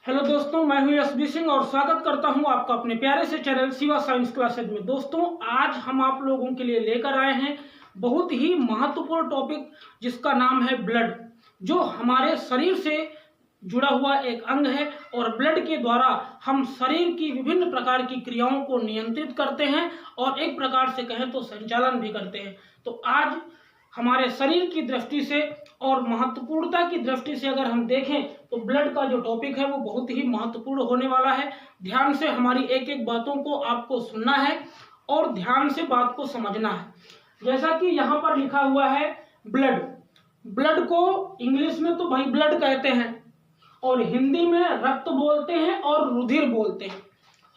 Hello दोस्तों, मैं हूं एसबी सिंह और स्वागत करता हूं आपका अपने प्यारे से चैनल शिवा साइंस क्लासेज में। दोस्तों, आज हम आप लोगों के लिए लेकर आए हैं बहुत ही महत्वपूर्ण टॉपिक जिसका नाम है ब्लड, जो हमारे शरीर से जुड़ा हुआ एक अंग है और ब्लड के द्वारा हम शरीर की विभिन्न प्रकार की क्रियाओं को नियंत्रित करते हैं और एक प्रकार से कहें तो संचालन भी करते हैं। तो आज हमारे शरीर की दृष्टि से और महत्वपूर्णता की दृष्टि से अगर हम देखें तो ब्लड का जो टॉपिक है वो बहुत ही महत्वपूर्ण होने वाला है। ध्यान से हमारी एक एक बातों को आपको सुनना है और ध्यान से बात को समझना है। जैसा कि यहाँ पर लिखा हुआ है ब्लड, ब्लड को इंग्लिश में तो भाई ब्लड कहते हैं और हिंदी में रक्त बोलते हैं और रुधिर बोलते हैं,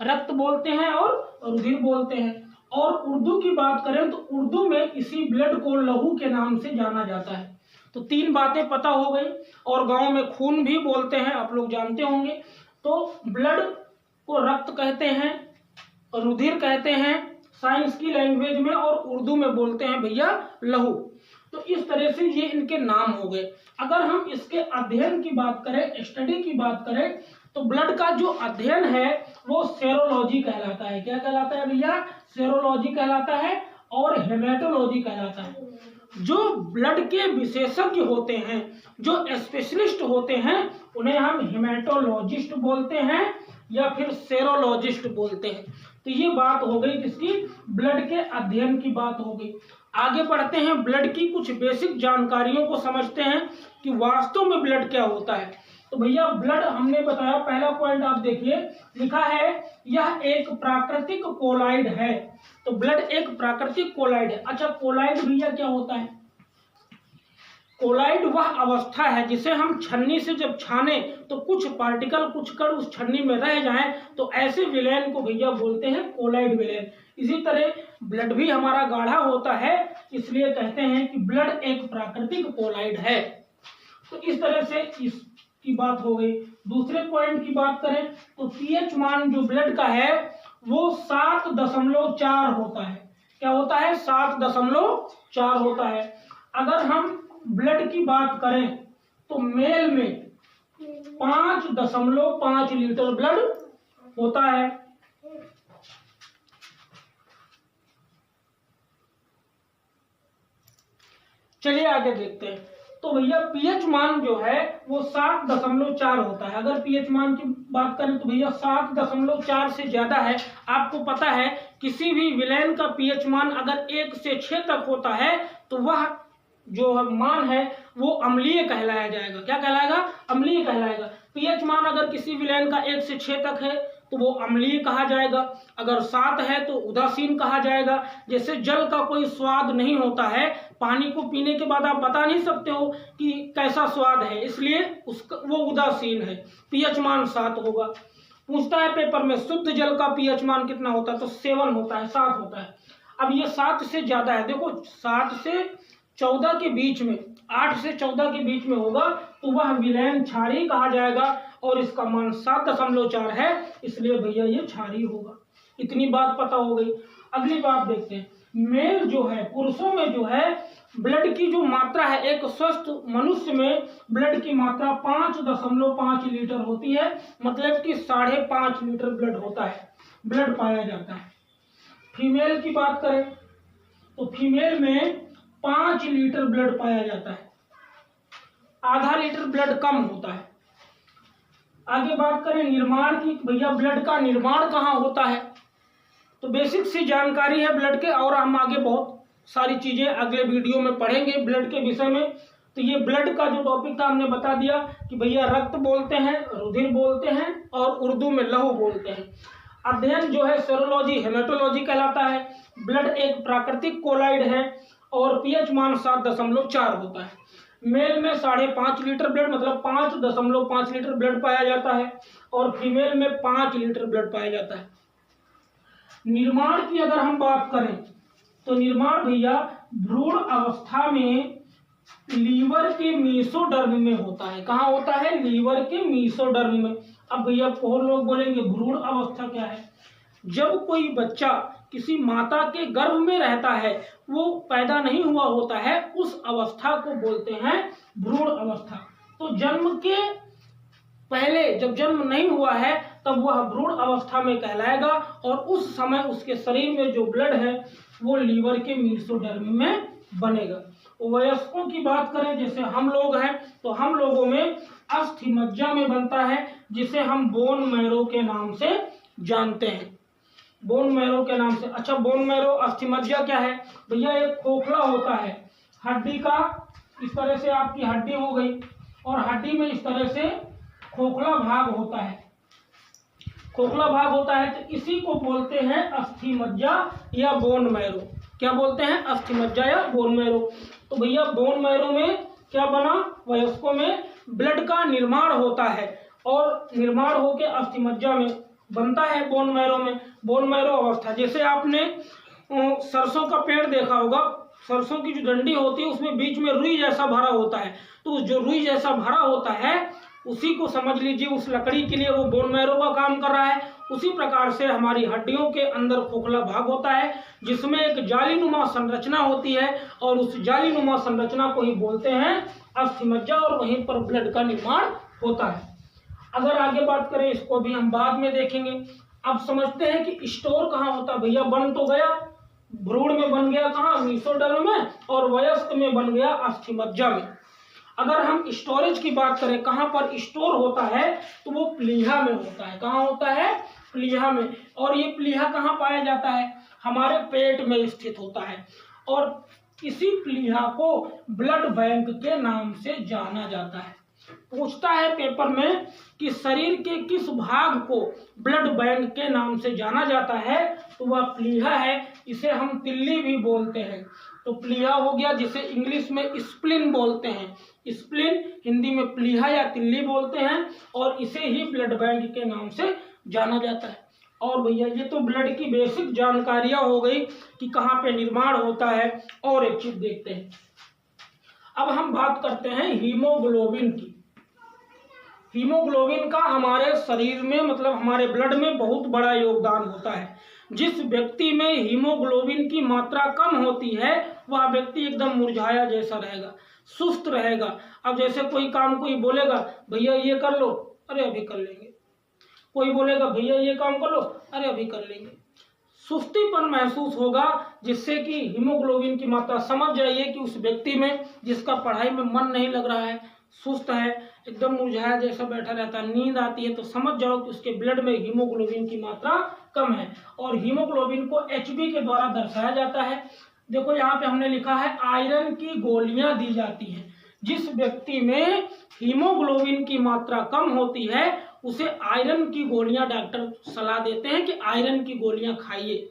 रक्त बोलते हैं और रुधिर बोलते हैं। और उर्दू की बात करें तो उर्दू में इसी ब्लड को लहू के नाम से जाना जाता है। तो तीन बातें पता हो गई। और गांव में खून भी बोलते हैं, आप लोग जानते होंगे। तो ब्लड को रक्त कहते हैं, रुधिर कहते हैं साइंस की लैंग्वेज में, और उर्दू में बोलते हैं भैया लहू। तो इस तरह से ये इनके नाम हो गए। अगर हम इसके अध्ययन की बात करें, स्टडी की बात करें, तो ब्लड का जो अध्ययन है वो सेरोलॉजी कहलाता है। क्या कहलाता है भैया? सेरोलॉजी कहलाता है और हेमेटोलॉजी कहलाता है। जो ब्लड के विशेषज्ञ होते हैं, जो स्पेशलिस्ट होते हैं, उन्हें हम हेमेटोलॉजिस्ट बोलते हैं या फिर सेरोलॉजिस्ट बोलते हैं। तो ये बात हो गई किसकी? ब्लड के अध्ययन की बात हो गई। आगे बढ़ते हैं, ब्लड की कुछ बेसिक जानकारियों को समझते हैं कि वास्तव में ब्लड क्या होता है। तो भैया ब्लड हमने बताया, पहला पॉइंट आप देखिए, लिखा है यह एक प्राकृतिक कोलाइड है। तो ब्लड एक प्राकृतिक कोलाइड है। अच्छा, कोलाइड भैया क्या होता है? कोलाइड वह अवस्था है जिसे हम छन्नी से जब छाने तो कुछ पार्टिकल, कुछ कण उस छन्नी में रह जाएं, तो ऐसे विलयन को भैया बोलते हैं कोलाइड विलयन। इसी तरह ब्लड भी हमारा गाढ़ा होता है, इसलिए कहते हैं कि ब्लड एक प्राकृतिक कोलाइड है। तो इस तरह से इसकी बात हो गई। दूसरे पॉइंट की बात करें तो पीएच मान जो ब्लड का है वो 7.4 होता है। क्या होता है? 7.4 होता है। अगर हम ब्लड की बात करें तो मेल में 5.5 लीटर ब्लड होता है। चलिए आगे देखते हैं। तो भैया पीएच मान जो है वो 7.4 होता है। अगर पीएच मान की बात करें तो भैया 7.4 से ज्यादा है। आपको पता है किसी भी विलयन का पीएच मान अगर 1 से 6 तक होता है तो वह जो मान है वो अम्लीय कहलाया जाएगा। क्या कहलाएगा? अम्लीय कहलाएगा। पीएच मान अगर किसी विलयन का 1 से 6 तक है तो वो अम्लीय कहा जाएगा। अगर 7 है तो उदासीन कहा जाएगा। जैसे जल का कोई स्वाद नहीं होता है, पानी को पीने के बाद आप बता नहीं सकते हो कि कैसा स्वाद है, इसलिए उसका वो उदासीन है। पीएच मान 7 होगा। पूछता है पेपर में शुद्ध जल का पीएच मान कितना होता है? तो 7 होता है, 7 होता है। अब ये 7 से ज्यादा है, देखो 7 से 14 के बीच में, 8 से 14 के बीच में होगा तो वह विलयन क्षारीय कहा जाएगा और इसका मान 7.4 है, इसलिए भैया ये क्षारीय होगा। इतनी बात पता हो गई। अगली बात देखते हैं। मेल जो है, पुरुषों में जो है ब्लड की जो मात्रा है, एक स्वस्थ मनुष्य में ब्लड की मात्रा 5.5 लीटर होती है। मतलब कि 5.5 लीटर ब्लड होता है, ब्लड पाया जाता है। फीमेल की बात करें तो फीमेल में 5 लीटर ब्लड पाया जाता है, आधा लीटर ब्लड कम होता है। आगे बात करें निर्माण की, भैया ब्लड का निर्माण कहाँ होता है? तो बेसिक सी जानकारी है ब्लड के, और हम आगे बहुत सारी चीजें अगले वीडियो में पढ़ेंगे ब्लड के विषय में। तो ये ब्लड का जो टॉपिक था हमने बता दिया कि भैया रक्त बोलते हैं, रुधिर बोलते हैं और उर्दू में लहू बोलते हैं। अध्ययन जो है सेरोलॉजी, हेमेटोलॉजी कहलाता है। ब्लड एक प्राकृतिक कोलाइड है और पीएच मान 7.4 होता है। मेल में 5.5 लीटर ब्लड, मतलब 5.5 लीटर ब्लड पाया जाता है और फीमेल में 5 लीटर ब्लड पाया जाता है। निर्माण की अगर हम बात करें तो निर्माण भैया भ्रूण अवस्था में लीवर के मीसोडर्म में होता है। कहाँ होता है? लीवर के मीसोडर्म में। अब भैया और लोग बोलेंगे भ्रूण अवस्था क्या है? जब कोई बच्चा किसी माता के गर्भ में रहता है, वो पैदा नहीं हुआ होता है, उस अवस्था को बोलते हैं भ्रूण अवस्था। तो जन्म के पहले जब जन्म नहीं हुआ है तब वह भ्रूण अवस्था में कहलाएगा, और उस समय उसके शरीर में जो ब्लड है वो लीवर के मीसोडर्म में बनेगा। वयस्कों की बात करें, जैसे हम लोग हैं, तो हम लोगों में अस्थि मज्जा में बनता है, जिसे हम बोन मैरो के नाम से जानते हैं, बोन मैरो के नाम से। अच्छा, बोन मैरो, अस्थि मज्जा क्या है भैया? एक खोखला होता है हड्डी का, इस तरह से आपकी हड्डी हो गई, और हड्डी में इस तरह से खोखला भाग होता है, खोखला भाग होता है, तो इसी को बोलते हैं अस्थि मज्जा या बोन मैरो। क्या बोलते हैं? अस्थि मज्जा या बोन मैरो। तो भैया बोन मैरो में क्या बना? वयस्कों में ब्लड का निर्माण होता है, और निर्माण होकर अस्थि मज्जा में बनता है बोन मैरो में, बोन मैरो अवस्था। जैसे आपने सरसों का पेड़ देखा होगा, सरसों की जो डंडी होती है उसमें बीच में रुई जैसा भरा होता है, तो जो रुई जैसा भरा होता है उसी को समझ लीजिए उस लकड़ी के लिए वो बोन मैरो का काम कर रहा है। उसी प्रकार से हमारी हड्डियों के अंदर खोखला भाग होता है, जिसमें एक जालीनुमा संरचना होती है, और उस जालीनुमा संरचना को ही बोलते हैं अस्थि मज्जा, और वहीं पर ब्लड का निर्माण होता है। अगर आगे बात करें, इसको भी हम बाद में देखेंगे। अब समझते हैं कि स्टोर कहाँ होता है भैया? बन तो गया, भ्रूण में बन गया कहाँ? मीसोडर्म में, और वयस्क में बन गया अस्थि मज्जा में। अगर हम स्टोरेज की बात करें, कहाँ पर स्टोर होता है, तो वो प्लीहा में होता है। कहाँ होता है? प्लीहा में। और ये प्लीहा कहाँ पाया जाता है? हमारे पेट में स्थित होता है, और इसी प्लीहा को ब्लड बैंक के नाम से जाना जाता है। पूछता है पेपर में कि शरीर के किस भाग को ब्लड बैंक के नाम से जाना जाता है, तो वह प्लीहा है। इसे हम तिल्ली भी बोलते हैं। तो प्लीहा हो गया, जिसे इंग्लिश में स्प्लीन बोलते हैं, स्प्लीन हिंदी में प्लीहा या तिल्ली बोलते हैं, और इसे ही ब्लड बैंक के नाम से जाना जाता है। और भैया ये तो ब्लड की बेसिक जानकारियां हो गई कि कहाँ पे निर्माण होता है। और एक चीज देखते हैं, अब हम बात करते हैं हीमोग्लोबिन की। हीमोग्लोबिन का हमारे शरीर में, मतलब हमारे ब्लड में बहुत बड़ा योगदान होता है। जिस व्यक्ति में हीमोग्लोबिन की मात्रा कम होती है वह व्यक्ति एकदम मुरझाया जैसा रहेगा, सुस्त रहेगा। अब जैसे कोई काम कोई बोलेगा भैया ये कर लो, अरे अभी कर लेंगे, कोई बोलेगा भैया ये काम कर लो, अरे अभी कर लेंगे, सुस्तीपन महसूस होगा, जिससे कि हीमोग्लोबिन की मात्रा, समझ जाइए कि उस व्यक्ति में जिसका पढ़ाई में मन नहीं लग रहा है, सुस्त है, एकदम मुरझाया जैसा बैठा रहता है, नींद आती है, तो समझ जाओ कि उसके ब्लड में हीमोग्लोबिन की मात्रा कम है। और हीमोग्लोबिन को HB के द्वारा दर्शाया जाता है। देखो यहाँ पे हमने लिखा है आयरन की गोलियां दी जाती हैं। जिस व्यक्ति में हीमोग्लोबिन की मात्रा कम होती है उसे आयरन की गोलियां डॉक्टर सलाह देते हैं कि आयरन की गोलियां खाइए।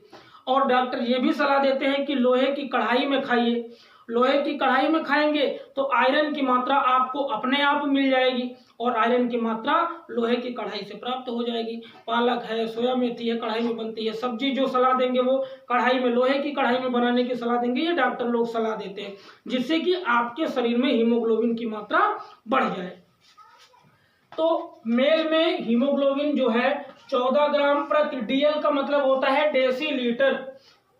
और डॉक्टर ये भी सलाह देते हैं कि लोहे की कढ़ाई में खाइए। लोहे की कढ़ाई में खाएंगे तो आयरन की मात्रा आपको अपने आप मिल जाएगी, और आयरन की मात्रा लोहे की कढ़ाई से प्राप्त हो जाएगी। पालक है, सोया मेथी है, कढ़ाई में बनती है। सब्जी जो सलाह देंगे वो कढ़ाई में, लोहे की कढ़ाई में बनाने की सलाह देंगे, ये डॉक्टर लोग सलाह देते हैं, जिससे कि आपके शरीर में हीमोग्लोबिन की मात्रा बढ़ जाए। तो मेल में हीमोग्लोबिन जो है 14 ग्राम प्रति DL का मतलब होता है डेसीलीटर,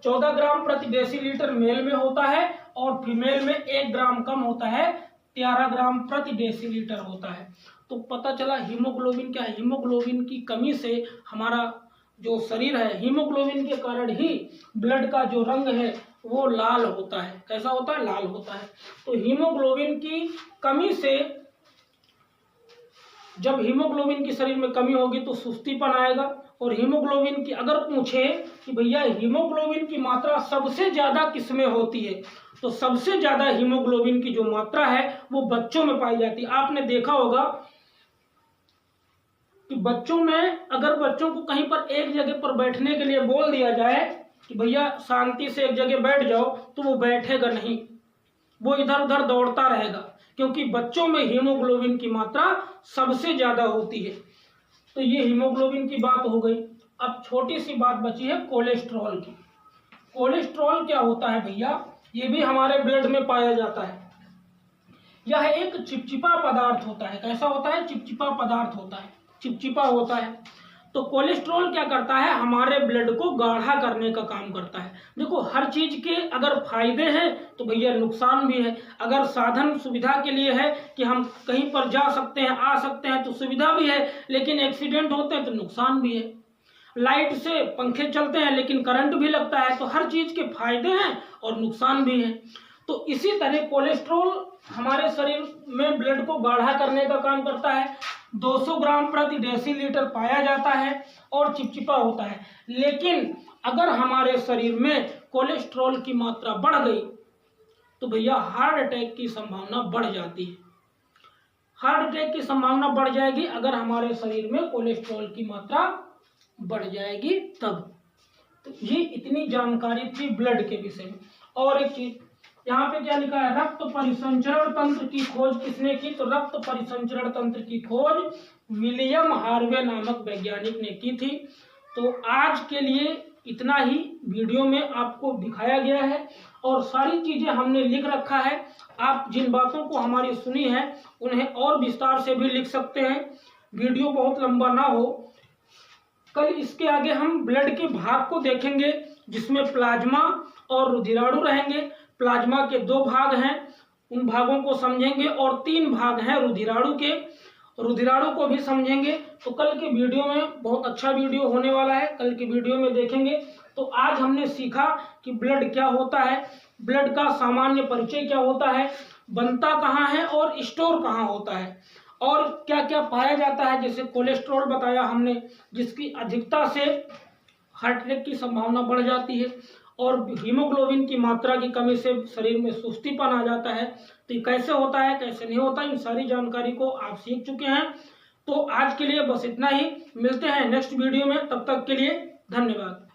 14 ग्राम प्रति डेसीलीटर मेल में होता है, और फीमेल में 1 ग्राम कम होता है, 13 ग्राम प्रति डेसीलीटर होता है। तो पता चला हीमोग्लोबिन क्या है। हीमोग्लोबिन की कमी से हमारा जो शरीर है, हीमोग्लोबिन के कारण ही ब्लड का जो रंग है वो लाल होता है। कैसा होता है? लाल होता है। तो हीमोग्लोबिन की कमी से, जब हीमोग्लोबिन की शरीर में कमी होगी तो सुस्तीपन आएगा। और हीमोग्लोबिन की अगर पूछे कि भैया हीमोग्लोबिन की मात्रा सबसे ज्यादा किसमें होती है, तो सबसे ज्यादा हीमोग्लोबिन की जो मात्रा है वो बच्चों में पाई जाती है। आपने देखा होगा कि बच्चों में, अगर बच्चों को कहीं पर एक जगह पर बैठने के लिए बोल दिया जाए कि भैया शांति से एक जगह बैठ जाओ, तो वो बैठेगा नहीं, वो इधर उधर दौड़ता रहेगा, क्योंकि बच्चों में हीमोग्लोबिन की मात्रा सबसे ज्यादा होती है। तो ये हीमोग्लोबिन की बात हो गई। अब छोटी सी बात बची है कोलेस्ट्रॉल की। कोलेस्ट्रॉल क्या होता है भैया? ये भी हमारे ब्लड में पाया जाता है। यह एक चिपचिपा पदार्थ होता है। कैसा होता है? चिपचिपा पदार्थ होता है, चिपचिपा होता है। तो कोलेस्ट्रॉल क्या करता है, हमारे ब्लड को गाढ़ा करने का काम करता है। देखो हर चीज के अगर फायदे हैं तो भैया नुकसान भी है। अगर साधन सुविधा के लिए है कि हम कहीं पर जा सकते हैं आ सकते हैं तो सुविधा भी है, लेकिन एक्सीडेंट होते हैं तो नुकसान भी है। लाइट से पंखे चलते हैं लेकिन करंट भी लगता है, तो हर चीज के फायदे हैं और नुकसान भी है। तो इसी तरह कोलेस्ट्रॉल हमारे शरीर में ब्लड को गाढ़ा करने का काम करता है। 200 ग्राम प्रति डेसीलीटर पाया जाता है और चिपचिपा होता है। लेकिन अगर हमारे शरीर में कोलेस्ट्रॉल की मात्रा बढ़ गई तो भैया हार्ट अटैक की संभावना बढ़ जाती है। हार्ट अटैक की संभावना बढ़ जाएगी अगर हमारे शरीर में कोलेस्ट्रॉल की मात्रा बढ़ जाएगी तब। तो ये इतनी जानकारी थी ब्लड के विषय में। और एक चीज यहाँ पे क्या लिखा है, रक्त परिसंचरण तंत्र की खोज किसने की, तो रक्त परिसंचरण तंत्र की खोज विलियम हार्वे नामक वैज्ञानिक ने की थी। तो आज के लिए इतना ही वीडियो में आपको दिखाया गया है और सारी चीजें हमने लिख रखा है। आप जिन बातों को हमारी सुनी है उन्हें और विस्तार से भी लिख सकते हैं, वीडियो बहुत लंबा ना हो। कल इसके आगे हम ब्लड के भाग को देखेंगे जिसमें प्लाज्मा और रुधिराणु रहेंगे। प्लाज्मा के 2 भाग हैं, उन भागों को समझेंगे और 3 भाग हैं रुधिराणु के, रुधिराणु को भी समझेंगे। तो कल के वीडियो में बहुत अच्छा वीडियो होने वाला है, कल के वीडियो में देखेंगे। तो आज हमने सीखा कि ब्लड क्या होता है, ब्लड का सामान्य परिचय क्या होता है, बनता कहाँ है और स्टोर कहाँ होता है, और क्या क्या पाया जाता है। जैसे कोलेस्ट्रॉल बताया हमने, जिसकी अधिकता से हार्ट अटैक की संभावना बढ़ जाती है, और हीमोग्लोबिन की मात्रा की कमी से शरीर में सुस्तीपन आ जाता है। तो ये कैसे होता है कैसे नहीं होता, इन सारी जानकारी को आप सीख चुके हैं। तो आज के लिए बस इतना ही, मिलते हैं नेक्स्ट वीडियो में, तब तक के लिए धन्यवाद।